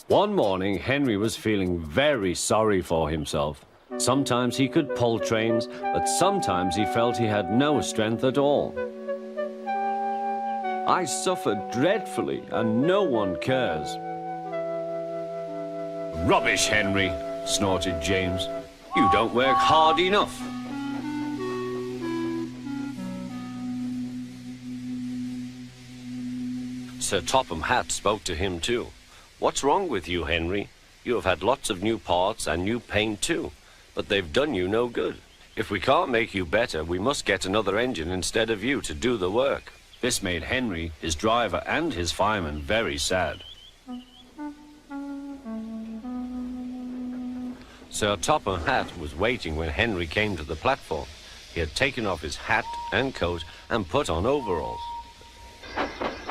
One morning, Henry was feeling very sorry for himself. Sometimes he could pull trains, but sometimes he felt he had no strength at all. I suffered dreadfully, and no one cares. Rubbish, Henry, snorted James. You don't work hard enough. Sir Topham Hatt spoke to him too. What's wrong with you, Henry? You have had lots of new parts and new paint too, but they've done you no good. If we can't make you better, we must get another engine instead of you to do the work. This made Henry, his driver, and his fireman very sad. Sir Topham Hatt was waiting when Henry came to the platform. He had taken off his hat and coat and put on overalls.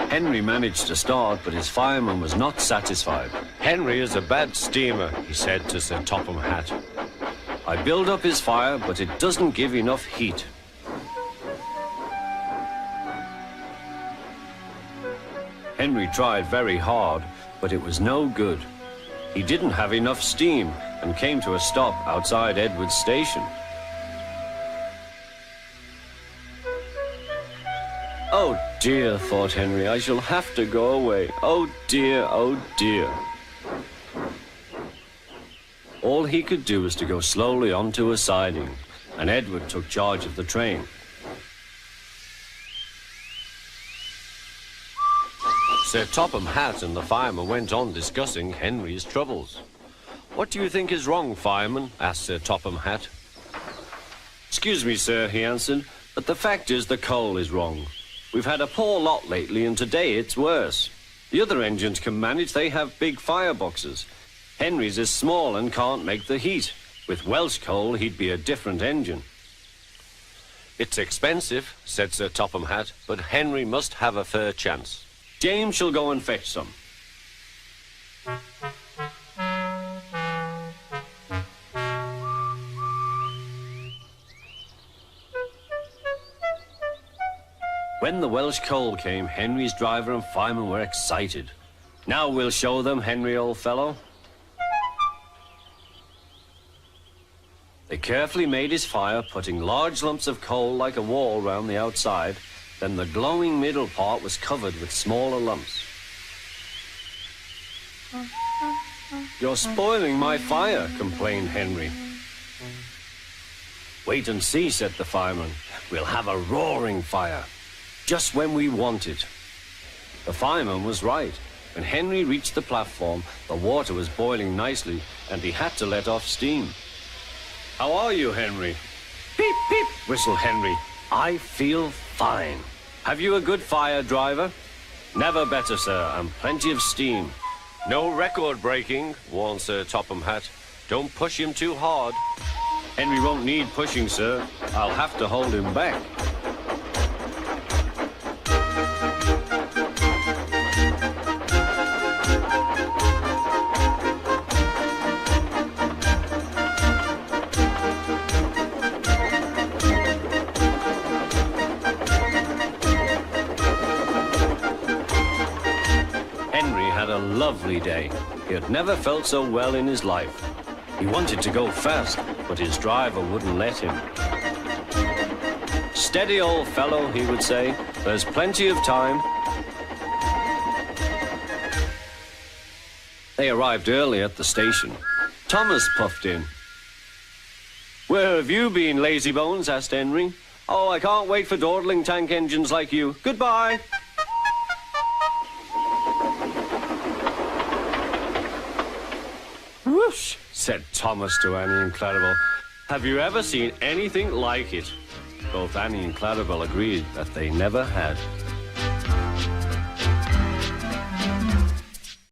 Henry managed to start, but his fireman was not satisfied. Henry is a bad steamer, he said to Sir Topham Hatt. I build up his fire, but it doesn't give enough heat. Henry tried very hard, but it was no good. He didn't have enough steam and came to a stop outside Edward's station. Oh dear, thought Henry, I shall have to go away. Oh dear, oh dear. All he could do was to go slowly onto a siding, and Edward took charge of the train. Sir Topham Hatt and the fireman went on discussing Henry's troubles. What do you think is wrong, fireman? Asked Sir Topham Hatt. Excuse me, sir, he answered, but the fact is the coal is wrong. We've had a poor lot lately, and today it's worse. The other engines can manage, they have big fireboxes. Henry's is small and can't make the heat. With Welsh coal, he'd be a different engine. It's expensive, said Sir Topham Hatt, but Henry must have a fair chance. James shall go and fetch some. When the Welsh coal came, Henry's driver and fireman were excited. Now we'll show them, Henry, old fellow. They carefully made his fire, putting large lumps of coal like a wall round the outside. Then the glowing middle part was covered with smaller lumps. You're spoiling my fire, complained Henry. Wait and see, said the fireman. We'll have a roaring fire. Just when we want it. The fireman was right. When Henry reached the platform, the water was boiling nicely, and he had to let off steam. How are you, Henry? Peep, peep, whistled Henry. I feel fine. Have you a good fire, driver? Never better, sir, and plenty of steam. No record breaking, warned Sir Topham Hatt. Don't push him too hard. Henry won't need pushing, sir. I'll have to hold him back. Lovely day. He had never felt so well in his life. He wanted to go fast, but his driver wouldn't let him. Steady, old fellow, he would say. There's plenty of time. They arrived early at the station. Thomas puffed in. Where have you been, lazybones? Asked Henry. Oh, I can't wait for dawdling tank engines like you. Goodbye. Whoosh, said Thomas to Annie and Clarabel. Have you ever seen anything like it? Both Annie and Clarabel agreed that they never had.